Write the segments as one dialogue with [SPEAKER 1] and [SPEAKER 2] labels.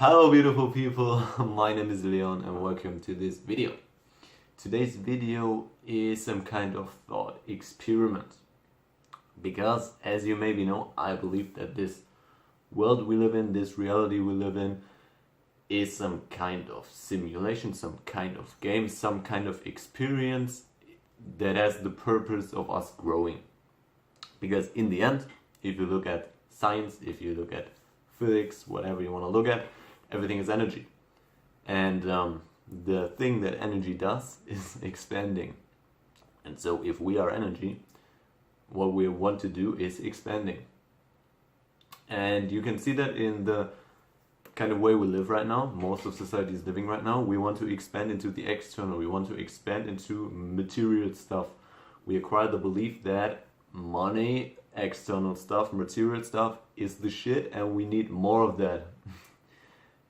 [SPEAKER 1] Hello beautiful people, my name is Leon and welcome to this video. Today's video is some kind of thought experiment. Because as you maybe know, I believe that this world we live in, this reality we live in, is some kind of simulation, some kind of game, some kind of experience that has the purpose of us growing. Because in the end, if you look at science, if you look at physics, whatever you want to look at, everything is energy. And the thing that energy does is expanding. And so if we are energy, what we want to do is expanding. And you can see that in the kind of way we live right now. Most of society is living right now. We want to expand into the external. We want to expand into material stuff. We acquire the belief that money, external stuff, material stuff is the shit and we need more of that.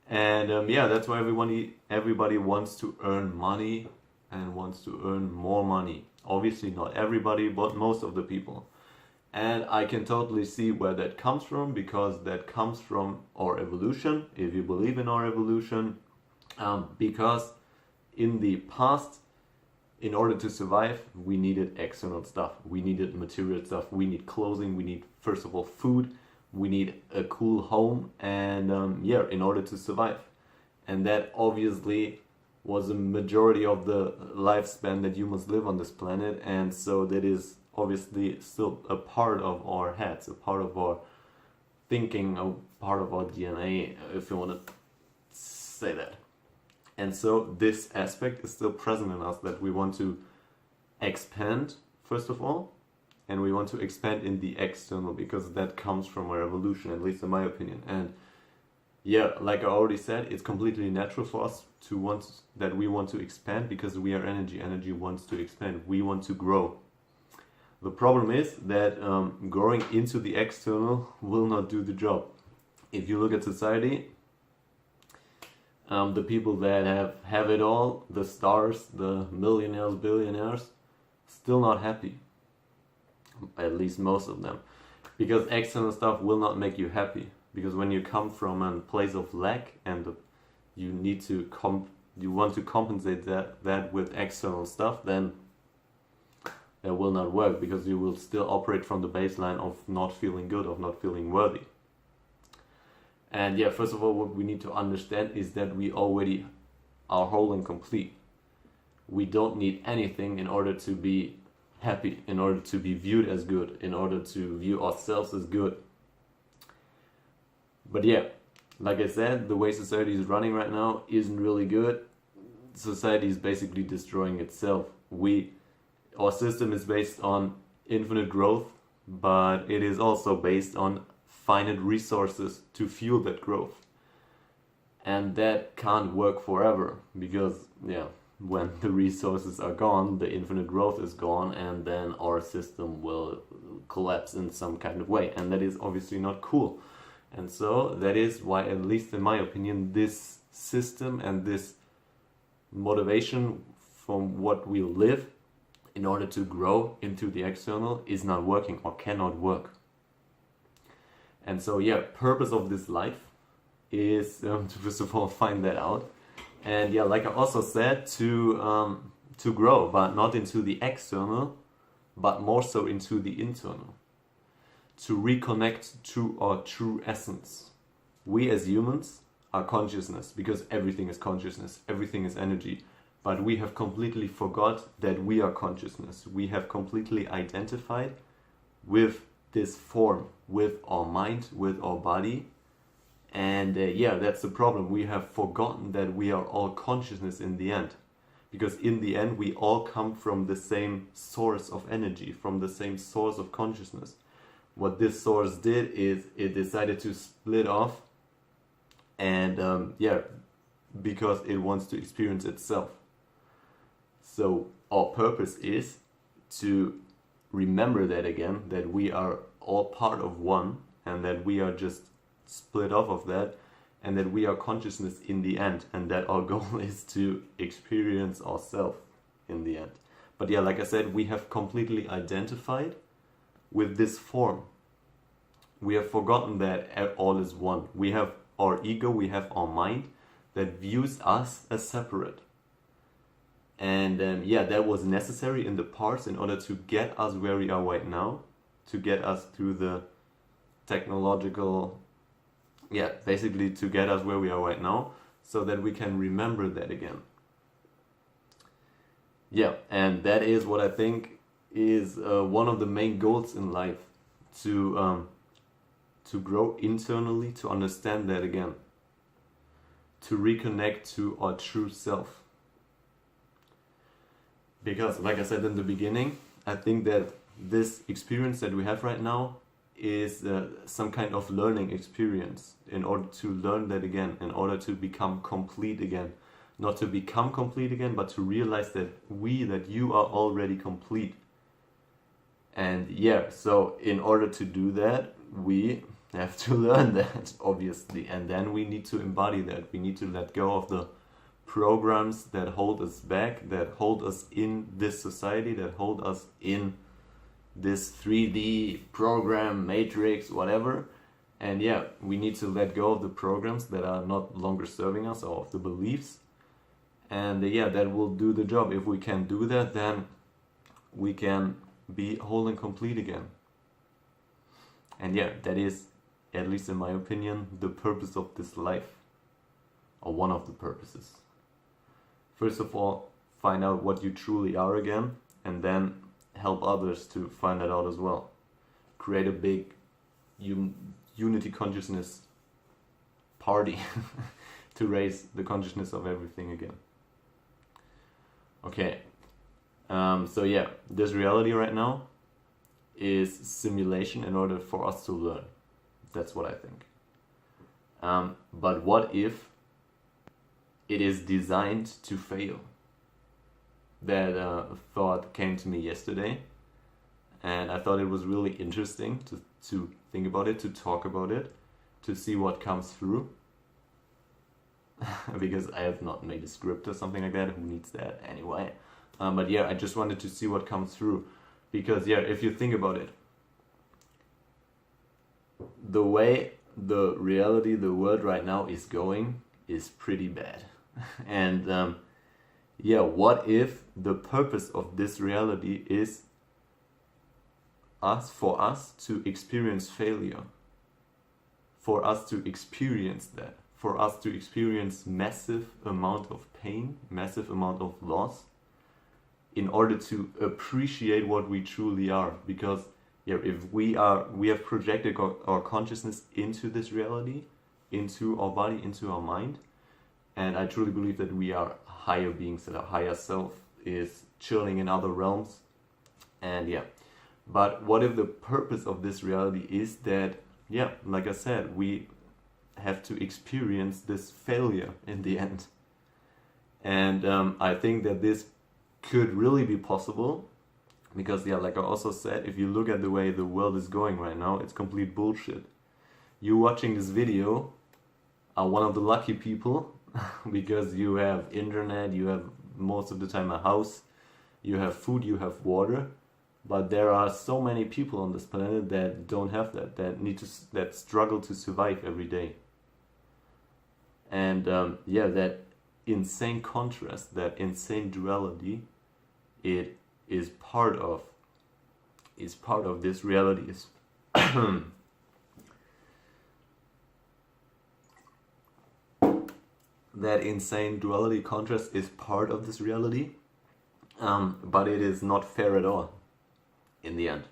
[SPEAKER 1] And yeah, that's why everybody wants to earn money and wants to earn more money. Obviously not everybody, but most of the people. And I can totally see where that comes from, because that comes from our evolution, if you believe in our evolution. Because in the past, in order to survive, we needed external stuff. We needed material stuff. We need clothing. We need, first of all, food. We need a cool home. And yeah, in order to survive. And that obviously was a majority of the lifespan that humans live on this planet. And so that is obviously still a part of our heads, a part of our thinking, a part of our DNA, if you want to say that. And so this aspect is still present in us, that we want to expand, first of all, and we want to expand in the external, because that comes from our evolution, at least in my opinion. And yeah, like I already said, it's completely natural for us to we want to expand, because we are energy. Energy wants to expand. We want to grow. The problem is that growing into the external will not do the job. If you look at society, the people that have it all, the stars, the millionaires, billionaires, still not happy. At least most of them. Because external stuff will not make you happy. Because when you come from a place of lack and you need to you want to compensate that with external stuff, then that will not work, because you will still operate from the baseline of not feeling good, of not feeling worthy. And yeah, first of all, what we need to understand is that we already are whole and complete. We don't need anything in order to be happy, in order to be viewed as good, in order to view ourselves as good. But yeah, like I said, the way society is running right now isn't really good. Society is basically destroying itself. Our system is based on infinite growth, but it is also based on finite resources to fuel that growth. And that can't work forever, because yeah, when the resources are gone, the infinite growth is gone, and then our system will collapse in some kind of way. And that is obviously not cool. And so that is why, at least in my opinion, this system and this motivation from what we live in order to grow into the external is not working, or cannot work. And so yeah, purpose of this life is to first of all find that out. And yeah, like I also said, to grow, but not into the external, but more so into the internal. To reconnect to our true essence. We as humans are consciousness, because everything is consciousness, everything is energy. But we have completely forgot that we are consciousness. We have completely identified with this form, with our mind, with our body. And yeah, that's the problem. We have forgotten that we are all consciousness in the end. Because in the end, we all come from the same source of energy, from the same source of consciousness. What this source did is it decided to split off, and yeah, because it wants to experience itself. So our purpose is to remember that again, that we are all part of one, and that we are just split off of that, and that we are consciousness in the end, and that our goal is to experience ourselves in the end. But yeah, like I said, we have completely identified with this form. We have forgotten that all is one. We have our ego, we have our mind that views us as separate. And yeah, that was necessary in the past in order to get us where we are right now, to get us through the technological, yeah, basically to get us where we are right now, so that we can remember that again. Yeah, and that is what I think is one of the main goals in life, to grow internally, to understand that again, to reconnect to our true self. Because, like I said in the beginning, I think that this experience that we have right now is some kind of learning experience in order to learn that again, in order to become complete again. Not to become complete again, but to realize that you are already complete. And yeah, so in order to do that, we have to learn that, obviously. And then we need to embody that. We need to let go of the programs that hold us back, that hold us in this society, that hold us in this 3D program, matrix, whatever. And yeah, we need to let go of the programs that are not longer serving us, or of the beliefs. And yeah, that will do the job. If we can do that, then we can be whole and complete again. And yeah, that is, at least in my opinion, the purpose of this life, or one of the purposes. First of all, find out what you truly are again, and then help others to find that out as well. Create a big unity consciousness party to raise the consciousness of everything again. Okay, so yeah, this reality right now is simulation in order for us to learn. That's what I think. But what if it is designed to fail? That thought came to me yesterday, and I thought it was really interesting to think about it, to talk about it, to see what comes through. Because I have not made a script or something like that. Who needs that anyway? But yeah, I just wanted to see what comes through. Because yeah, if you think about it, the way the reality, the world right now is going is pretty bad. And yeah, what if the purpose of this reality is for us to experience failure, for us to experience that, for us to experience massive amount of pain, massive amount of loss, in order to appreciate what we truly are. Because yeah, if we have projected our consciousness into this reality, into our body, into our mind, and I truly believe that we are higher beings, that our higher self is chilling in other realms. And yeah, but what if the purpose of this reality is that, yeah, like I said, we have to experience this failure in the end? And I think that this could really be possible, because yeah, like I also said, if you look at the way the world is going right now, it's complete bullshit. You watching this video are one of the lucky people, because you have internet, you have most of the time a house, you have food, you have water. But there are so many people on this planet that don't have that, that struggle to survive every day. And yeah, that insane contrast, that insane duality, it is part of this reality. That insane duality contrast is part of this reality, but it is not fair at all in the end.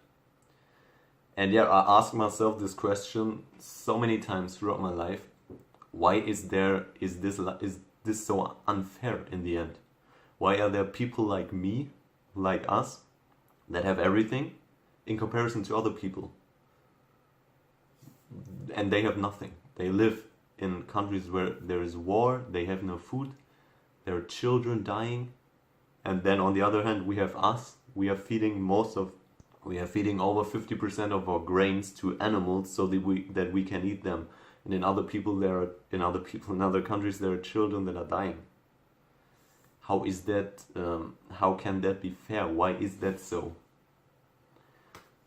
[SPEAKER 1] And yeah, I ask myself this question so many times throughout my life: why is this so unfair in the end? Why are there people like me, like us, that have everything in comparison to other people, and they have nothing? They live in countries where there is war, they have no food, there are children dying, and then on the other hand we have us. We are feeding over 50% of our grains to animals so that we can eat them. And in other countries there are children that are dying. How is that? How can that be fair? Why is that so?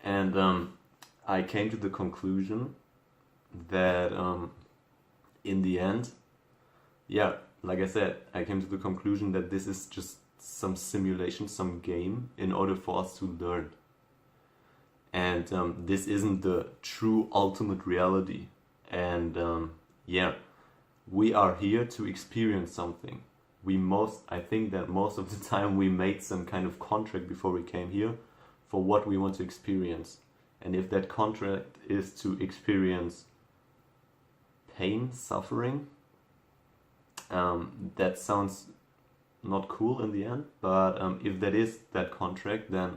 [SPEAKER 1] And I came to the conclusion that in the end, yeah, like I said, I came to the conclusion that this is just some simulation, some game in order for us to learn. And this isn't the true ultimate reality. And yeah, we are here to experience something. I think that most of the time we made some kind of contract before we came here for what we want to experience. And if that contract is to experience pain, suffering, that sounds not cool in the end, but if that is that contract, then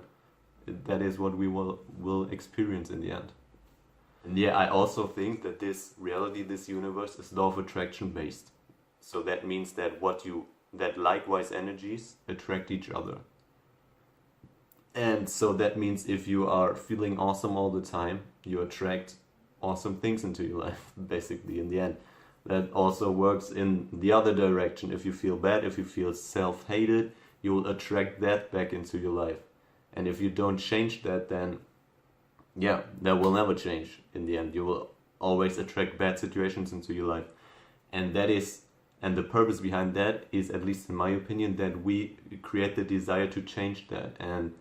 [SPEAKER 1] that is what we will experience in the end. And yeah, I also think that this reality, this universe, is law of attraction based. So that means that that likewise energies attract each other. And so that means if you are feeling awesome all the time, you attract awesome things into your life, basically, in the end. That also works in the other direction. If you feel bad, if you feel self-hated, you will attract that back into your life. And if you don't change that, then yeah, that will never change in the end. You will always attract bad situations into your life. And the purpose behind that is, at least in my opinion, that we create the desire to change that, and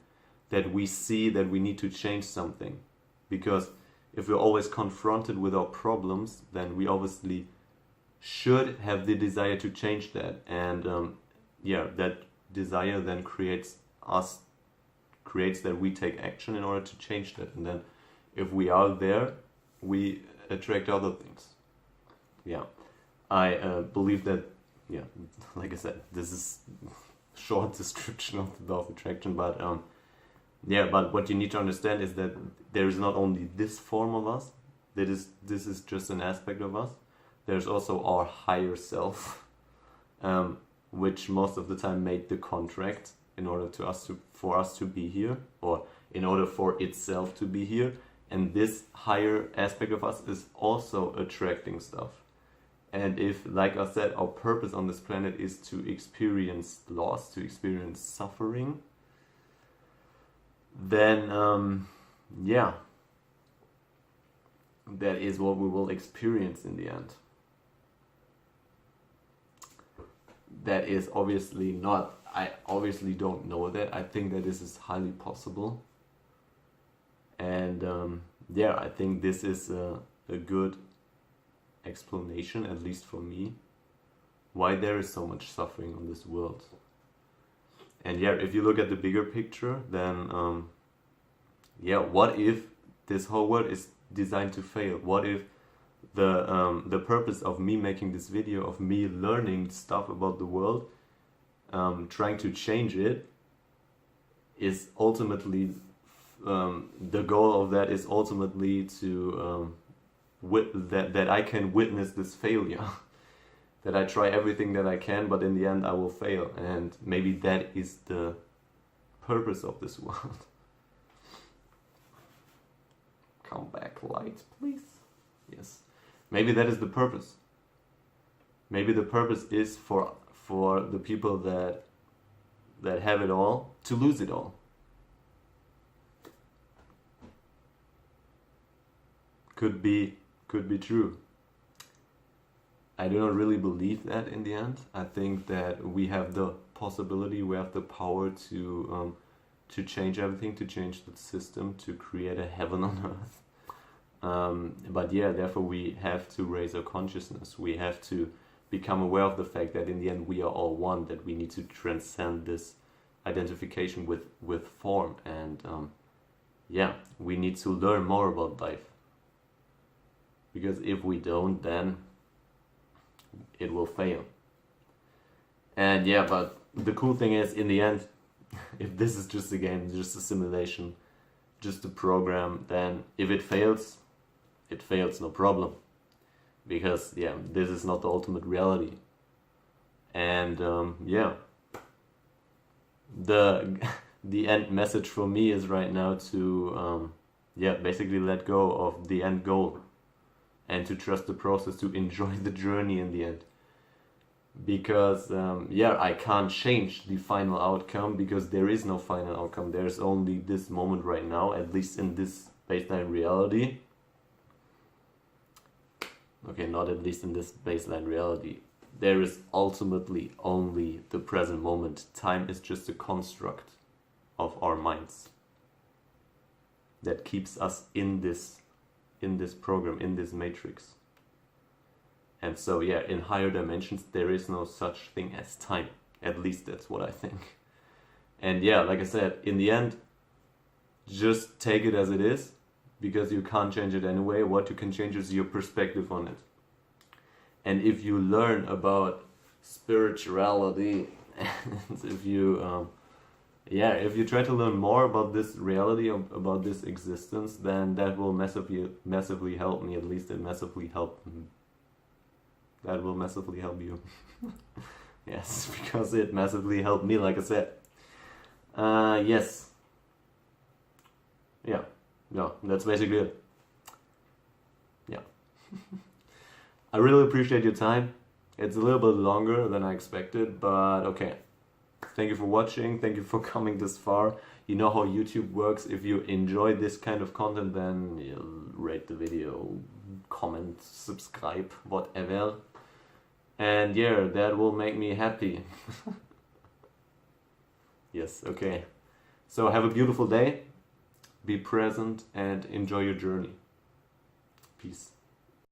[SPEAKER 1] that we see that we need to change something. Because if we're always confronted with our problems, then we obviously should have the desire to change that. And yeah, that desire then creates that we take action in order to change that. And then if we are there, we attract other things. Yeah, I believe that, yeah, like I said, this is short description of the law of attraction, but yeah, but what you need to understand is that there is not only this form of us, this is just an aspect of us. There's also our higher self, which most of the time made the contract in order for us to be here, or in order for itself to be here. And this higher aspect of us is also attracting stuff. And if, like I said, our purpose on this planet is to experience loss, to experience suffering, then yeah, that is what we will experience in the end. That is obviously not, I obviously don't know that. I think that this is highly possible. And yeah, I think this is a good explanation, at least for me, why there is so much suffering on this world. And yeah, if you look at the bigger picture, then yeah, what if this whole world is designed to fail? What if the purpose of me making this video, of me learning stuff about the world, trying to change it, is ultimately the goal of that is ultimately to that I can witness this failure. That I try everything that I can, but in the end I will fail. And maybe that is the purpose of this world. Come back, light, please. Yes. Maybe that is the purpose. Maybe the purpose is for the people that have it all to lose it all. Could be true. I do not really believe that in the end. I think that we have the possibility, we have the power to change everything, to change the system, to create a heaven on earth. But yeah, therefore we have to raise our consciousness. We have to become aware of the fact that in the end we are all one, that we need to transcend this identification with form. And yeah, we need to learn more about life. Because if we don't, then it will fail. And yeah, but the cool thing is, in the end, if this is just a game, just a simulation, just a program, then if it fails, no problem. Because yeah, this is not the ultimate reality. And yeah, the end message for me is right now to yeah, basically let go of the end goal. And to trust the process, to enjoy the journey in the end. Because, yeah, I can't change the final outcome, because there is no final outcome. There's only this moment right now, at least in this baseline reality. Okay, not at least in this baseline reality. There is ultimately only the present moment. Time is just a construct of our minds that keeps us in this program, in this matrix. And so yeah, in higher dimensions there is no such thing as time. At least that's what I think. And yeah, like I said, in the end, just take it as it is, because you can't change it anyway. What you can change is your perspective on it. And if you learn about spirituality, and if you try to learn more about this reality, about this existence, then that will massively help me. At least it massively helped me. That will massively help you. Yes, because it massively helped me, like I said. Yes. Yeah. No, that's basically it. Yeah. I really appreciate your time. It's a little bit longer than I expected, but okay. Thank you for watching. Thank you for coming this far. You know how YouTube works. If you enjoy this kind of content, then rate the video, comment, subscribe, whatever. And yeah, that will make me happy. Yes, okay. So have a beautiful day. Be present and enjoy your journey. Peace.